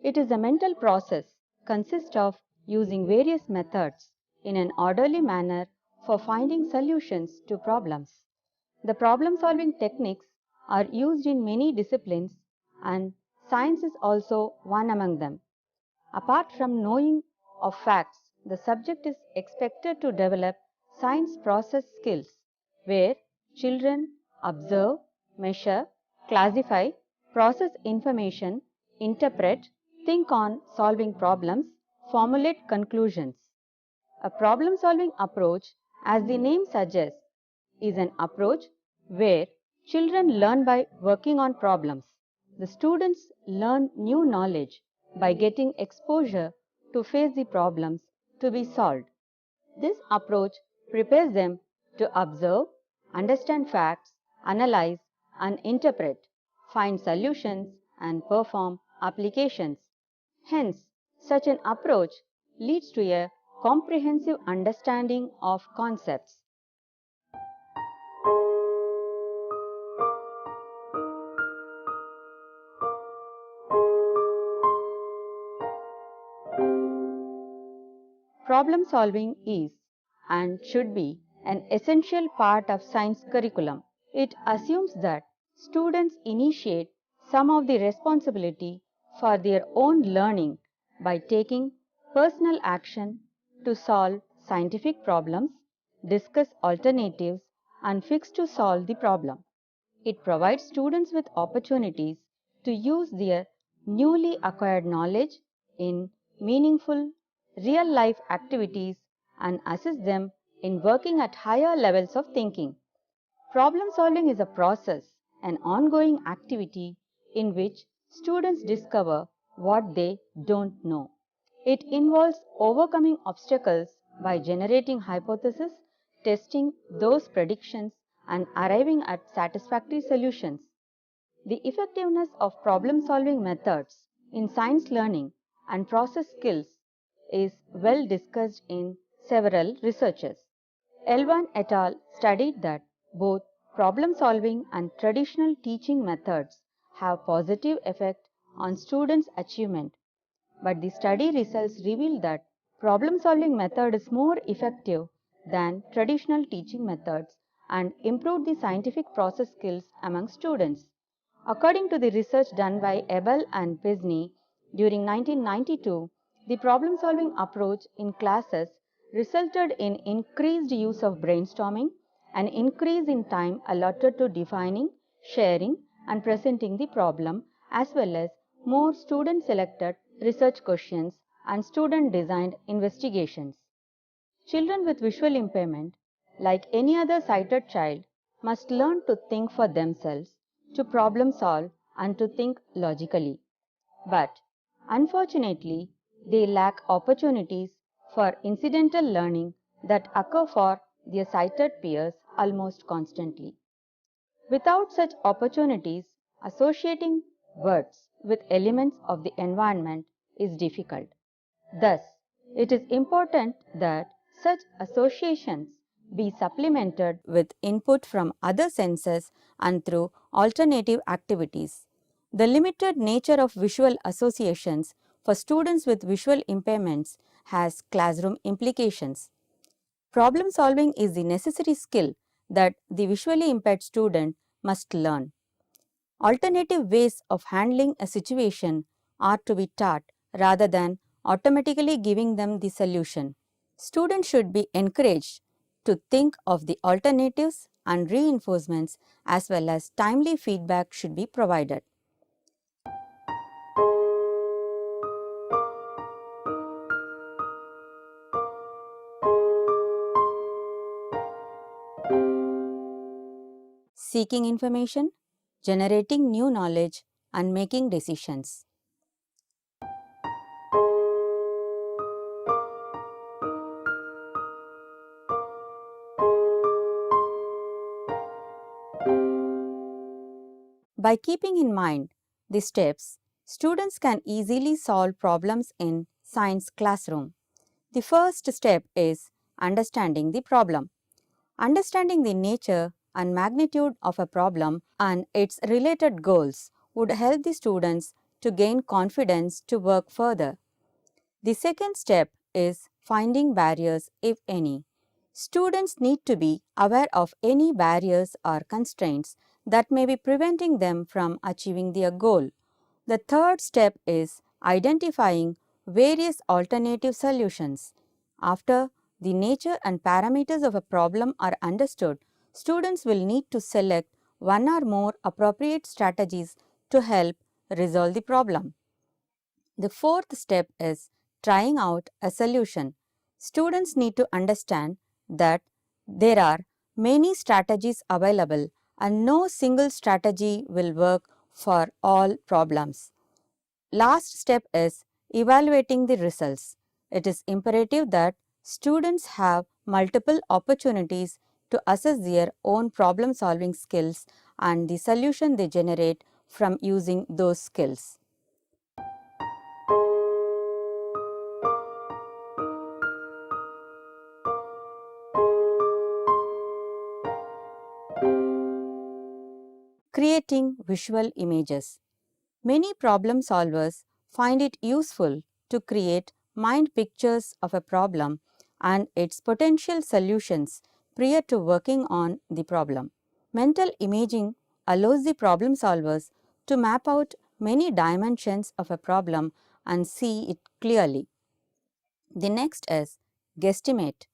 It is a mental process consists of using various methods in an orderly manner for finding solutions to problems. The problem-solving techniques are used in many disciplines and science is also one among them. Apart from knowing of facts, the subject is expected to develop science process skills where children observe, measure, classify, process information, interpret, think on solving problems, formulate conclusions. A problem-solving approach, as the name suggests, is an approach where children learn by working on problems. The students learn new knowledge by getting exposure to face the problems to be solved. This approach prepares them to observe, understand facts, analyze and interpret, find solutions and perform applications. Hence, such an approach leads to a comprehensive understanding of concepts. Problem solving is and should be an essential part of science curriculum. It assumes that students initiate some of the responsibility for their own learning by taking personal action to solve scientific problems, discuss alternatives, and fix to solve the problem. It provides students with opportunities to use their newly acquired knowledge in meaningful, real-life activities and assist them in working at higher levels of thinking. Problem solving is a process, an ongoing activity in which students discover what they don't know. It involves overcoming obstacles by generating hypotheses, testing those predictions, and arriving at satisfactory solutions. The effectiveness of problem-solving methods in science learning and process skills is well discussed in several researches. Elvan et al. Studied that both problem-solving and traditional teaching methods have positive effect on students' achievement. But the study results reveal that problem-solving method is more effective than traditional teaching methods and improve the scientific process skills among students. According to the research done by Ebel and Pisney during 1992, the problem-solving approach in classes resulted in increased use of brainstorming, an increase in time allotted to defining, sharing, and presenting the problem, as well as more student-selected research questions and student-designed investigations. Children with visual impairment, like any other sighted child, must learn to think for themselves, to problem solve, and to think logically. But, unfortunately, they lack opportunities for incidental learning that occur for their sighted peers almost constantly. Without such opportunities, associating words with elements of the environment is difficult. Thus, it is important that such associations be supplemented with input from other senses and through alternative activities. The limited nature of visual associations for students with visual impairments has classroom implications. Problem solving is the necessary skill that the visually impaired student must learn. Alternative ways of handling a situation are to be taught rather than automatically giving them the solution. Students should be encouraged to think of the alternatives and reinforcements as well as timely feedback should be provided. Seeking information, generating new knowledge, and making decisions. By keeping in mind these steps, students can easily solve problems in science classroom. The first step is understanding the problem. Understanding the nature and magnitude of a problem and its related goals would help the students to gain confidence to work further. The second step is finding barriers, if any. Students need to be aware of any barriers or constraints that may be preventing them from achieving their goal. The third step is identifying various alternative solutions. After the nature and parameters of a problem are understood, students will need to select one or more appropriate strategies to help resolve the problem. The fourth step is trying out a solution. Students need to understand that there are many strategies available and no single strategy will work for all problems. Last step is evaluating the results. It is imperative that students have multiple opportunities to assess their own problem solving skills and the solution they generate from using those skills. Creating visual images. Many problem solvers find it useful to create mind pictures of a problem and its potential solutions prior to working on the problem. Mental imaging allows the problem solvers to map out many dimensions of a problem and see it clearly. The next is guesstimate.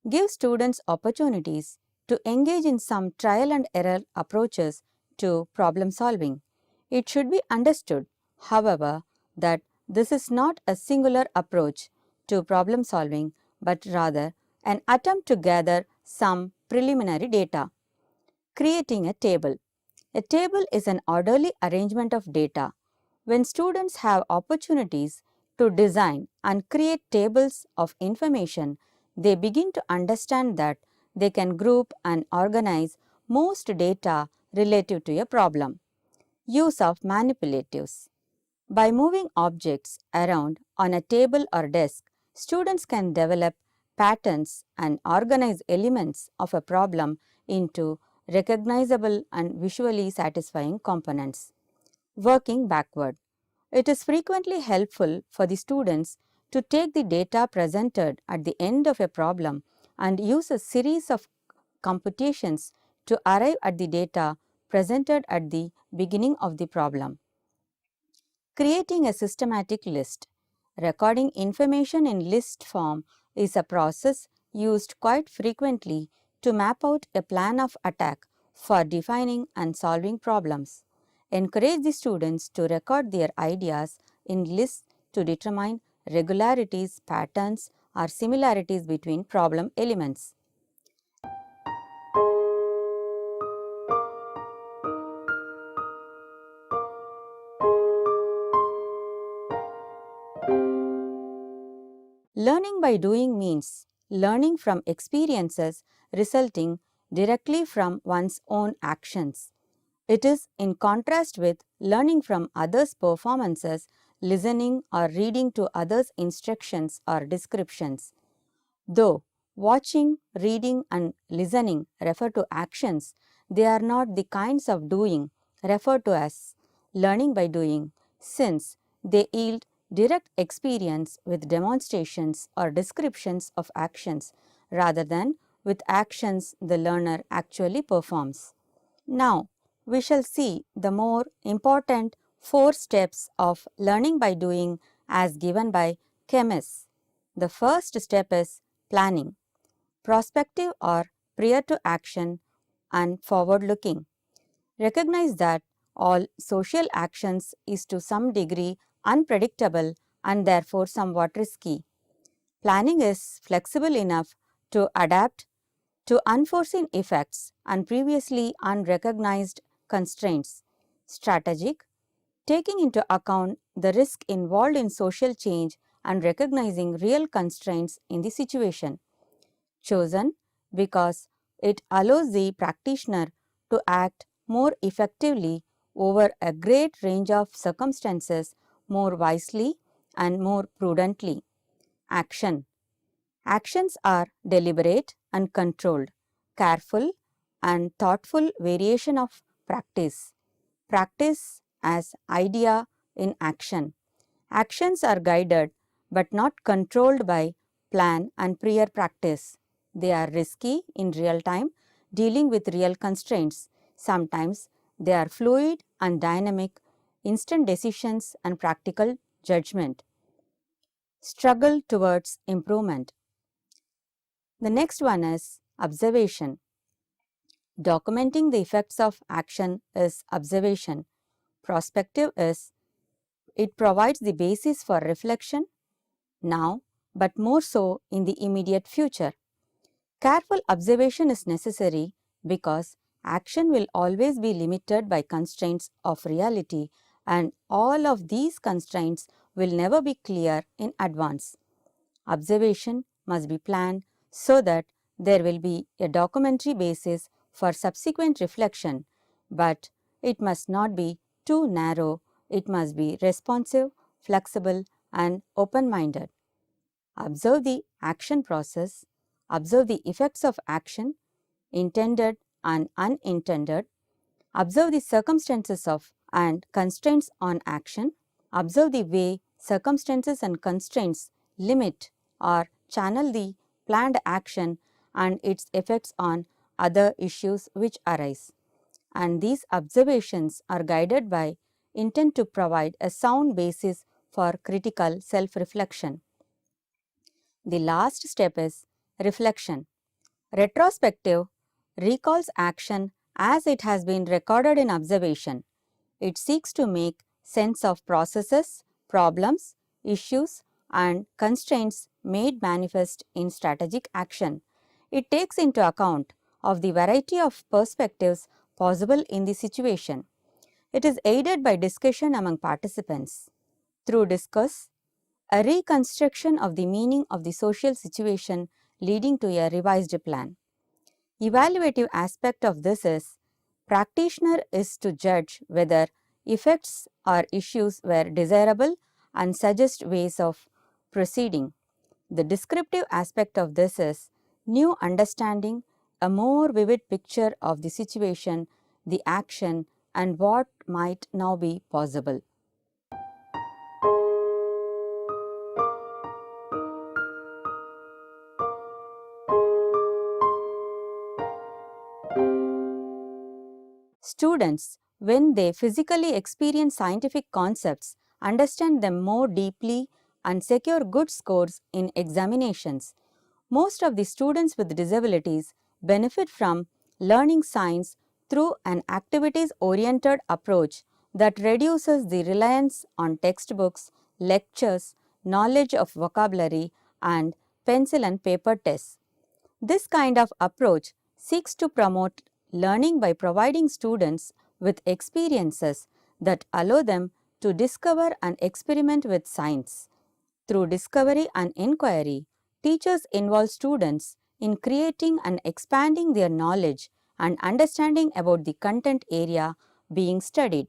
Give students opportunities to engage in some trial and error approaches to problem solving. It should be understood, however, that this is not a singular approach to problem solving, but rather an attempt to gather some preliminary data. Creating a table. A table is an orderly arrangement of data. When students have opportunities to design and create tables of information, they begin to understand that they can group and organize most data relative to a problem. Use of manipulatives. By moving objects around on a table or desk, students can develop patterns and organize elements of a problem into recognizable and visually satisfying components. Working backward. It is frequently helpful for the students to take the data presented at the end of a problem and use a series of computations to arrive at the data presented at the beginning of the problem. Creating a systematic list. Recording information in list form is a process used quite frequently to map out a plan of attack for defining and solving problems. Encourage the students to record their ideas in lists to determine regularities, patterns, or similarities between problem elements. Learning by doing means learning from experiences resulting directly from one's own actions. It is in contrast with learning from others' performances, listening or reading to others' instructions or descriptions. Though watching, reading and listening refer to actions, they are not the kinds of doing referred to as learning by doing, since they yield direct experience with demonstrations or descriptions of actions rather than with actions the learner actually performs. Now, we shall see the more important 4 steps of learning by doing as given by chemists. The first step is planning, prospective or prior to action and forward looking. Recognize that all social actions is to some degree unpredictable and therefore somewhat risky. Planning is flexible enough to adapt to unforeseen effects and previously unrecognized constraints. Strategic, taking into account the risk involved in social change and recognizing real constraints in the situation. Chosen because it allows the practitioner to act more effectively over a great range of circumstances more wisely and more prudently. Action. Actions are deliberate and controlled, careful and thoughtful variation of practice. Practice as idea in action. Actions are guided but not controlled by plan and prior practice. They are risky in real time, dealing with real constraints. Sometimes they are fluid and dynamic, instant decisions and practical judgment. Struggle towards improvement. The next one is observation. Documenting the effects of action is observation. Prospective is it provides the basis for reflection now, but more so in the immediate future. Careful observation is necessary because action will always be limited by constraints of reality, and all of these constraints will never be clear in advance. Observation must be planned so that there will be a documentary basis for subsequent reflection, but it must not be too narrow. It must be responsive, flexible, and open-minded. Observe the action process, observe the effects of action, intended and unintended, observe the circumstances of and constraints on action, observe the way circumstances and constraints limit or channel the planned action and its effects on other issues which arise. And these observations are guided by intent to provide a sound basis for critical self-reflection. The last step is reflection. Retrospective recalls action as it has been recorded in observation. It seeks to make sense of processes, problems, issues, and constraints made manifest in strategic action. It takes into account of the variety of perspectives possible in the situation. It is aided by discussion among participants. Through discourse, a reconstruction of the meaning of the social situation leading to a revised plan. Evaluative aspect of this is practitioner is to judge whether effects or issues were desirable and suggest ways of proceeding. The descriptive aspect of this is new understanding, a more vivid picture of the situation, the action, and what might now be possible. Students, when they physically experience scientific concepts, understand them more deeply and secure good scores in examinations. Most of the students with disabilities benefit from learning science through an activities-oriented approach that reduces the reliance on textbooks, lectures, knowledge of vocabulary, and pencil and paper tests. This kind of approach seeks to promote learning by providing students with experiences that allow them to discover and experiment with science. Through discovery and inquiry, teachers involve students in creating and expanding their knowledge and understanding about the content area being studied.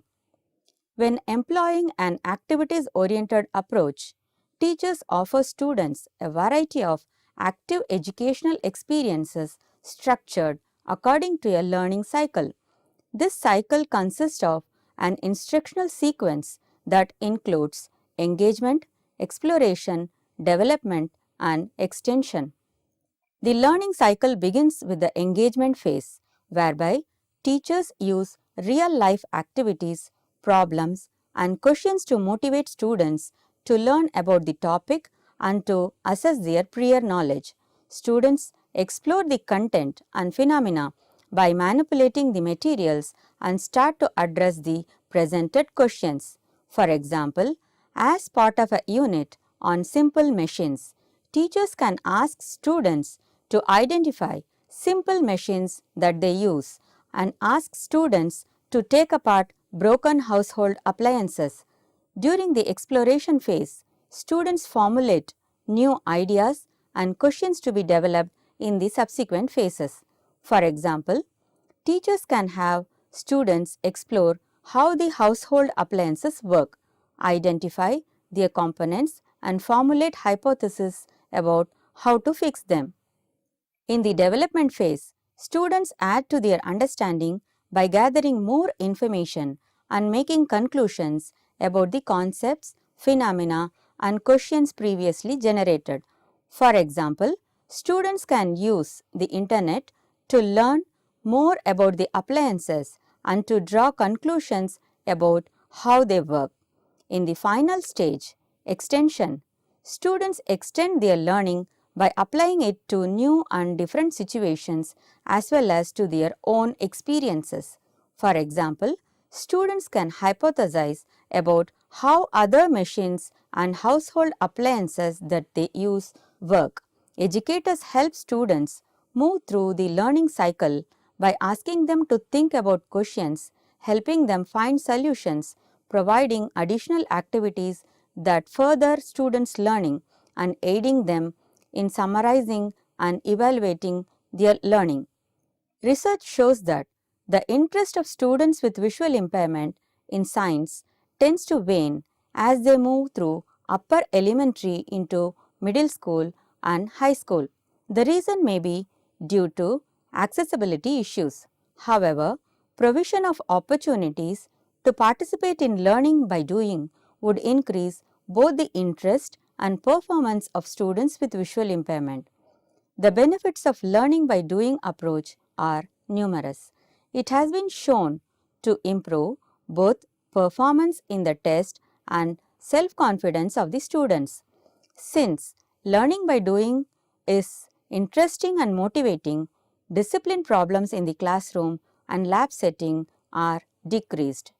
When employing an activities-oriented approach, teachers offer students a variety of active educational experiences structured according to a learning cycle. This cycle consists of an instructional sequence that includes engagement, exploration, development, and extension. The learning cycle begins with the engagement phase, whereby teachers use real-life activities, problems, and questions to motivate students to learn about the topic and to assess their prior knowledge. Students explore the content and phenomena by manipulating the materials and start to address the presented questions. For example, as part of a unit on simple machines, teachers can ask students to identify simple machines that they use and ask students to take apart broken household appliances. During the exploration phase, students formulate new ideas and questions to be developed in the subsequent phases. For example, teachers can have students explore how the household appliances work, identify their components, and formulate hypotheses about how to fix them. In the development phase, students add to their understanding by gathering more information and making conclusions about the concepts, phenomena, and questions previously generated. For example, students can use the internet to learn more about the appliances and to draw conclusions about how they work. In the final stage, extension, students extend their learning by applying it to new and different situations as well as to their own experiences. For example, students can hypothesize about how other machines and household appliances that they use work. Educators help students move through the learning cycle by asking them to think about questions, helping them find solutions, providing additional activities that further students' learning, and aiding them in summarizing and evaluating their learning. Research shows that the interest of students with visual impairment in science tends to wane as they move through upper elementary into middle school and high school. The reason may be due to accessibility issues. However, provision of opportunities to participate in learning by doing would increase both the interest and performance of students with visual impairment. The benefits of learning by doing approach are numerous. It has been shown to improve both performance in the test and self-confidence of the students. Since learning by doing is interesting and motivating, discipline problems in the classroom and lab setting are decreased.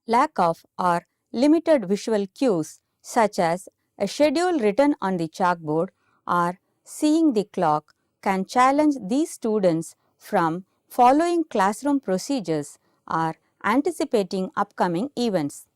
Lack of or limited visual cues such as a schedule written on the chalkboard or seeing the clock can challenge these students from following classroom procedures or anticipating upcoming events.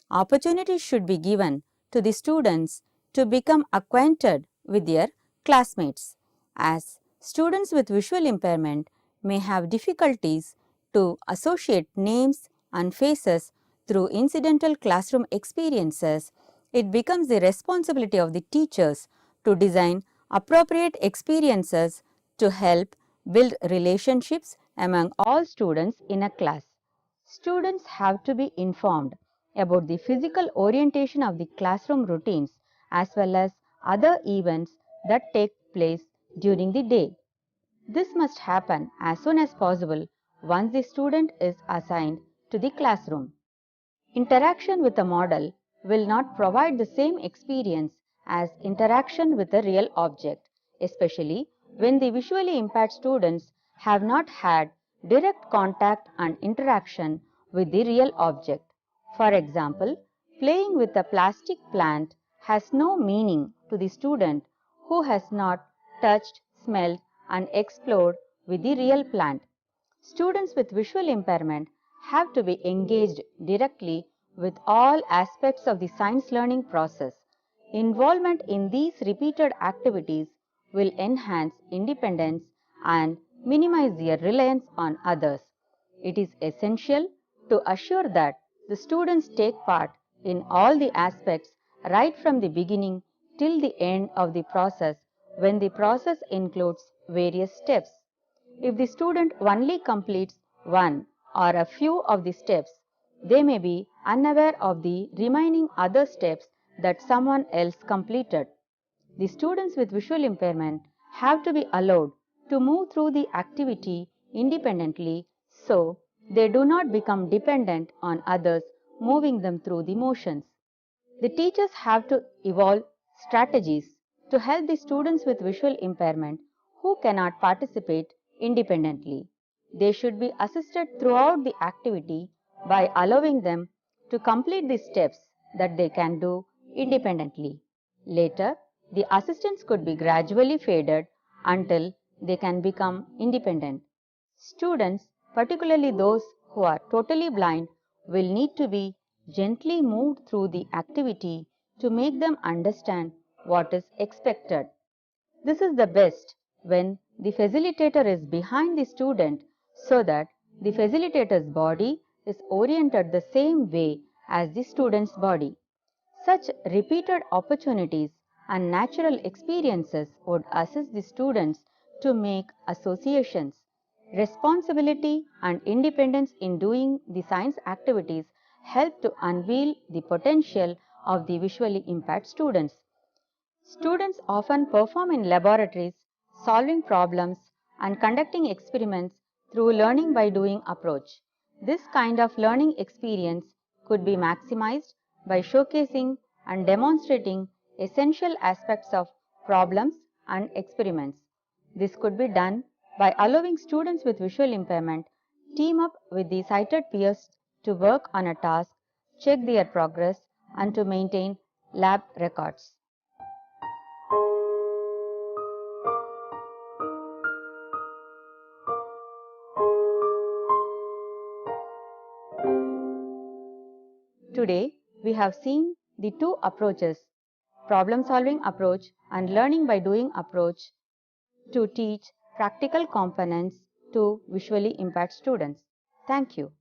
Opportunities should be given to the students to become acquainted with their classmates, as students with visual impairment may have difficulties to associate names and faces through incidental classroom experiences. It becomes the responsibility of the teachers to design appropriate experiences to help build relationships among all students in a class. Students have to be informed about the physical orientation of the classroom routines as well as other events that take place during the day. This must happen as soon as possible once the student is assigned to the classroom. Interaction with a model will not provide the same experience as interaction with a real object, especially when the visually impaired students have not had direct contact and interaction with the real object. For example, playing with a plastic plant has no meaning to the student who has not touched, smelled, and explored with the real plant. Students with visual impairment have to be engaged directly with all aspects of the science learning process. Involvement in these repeated activities will enhance independence and minimize their reliance on others. It is essential to assure that the students take part in all the aspects right from the beginning till the end of the process, when the process includes various steps. If the student only completes one or a few of the steps, they may be unaware of the remaining other steps that someone else completed. The students with visual impairment have to be allowed to move through the activity independently so they do not become dependent on others moving them through the motions. The teachers have to evolve strategies to help the students with visual impairment who cannot participate independently. They should be assisted throughout the activity by allowing them to complete the steps that they can do independently. Later, the assistance could be gradually faded until they can become independent. Students, particularly those who are totally blind, will need to be gently moved through the activity to make them understand what is expected. This is the best when the facilitator is behind the student so that the facilitator's body is oriented the same way as the student's body. Such repeated opportunities and natural experiences would assist the students to make associations. Responsibility and independence in doing the science activities help to unveil the potential of the visually impaired students. Students often perform in laboratories, solving problems and conducting experiments through learning by doing approach. This kind of learning experience could be maximized by showcasing and demonstrating essential aspects of problems and experiments. This could be done by allowing students with visual impairment team up with the sighted peers to work on a task, check their progress, and to maintain lab records. Today, we have seen the two approaches, problem-solving approach and learning by doing approach, to teach practical components to visually impaired students. Thank you.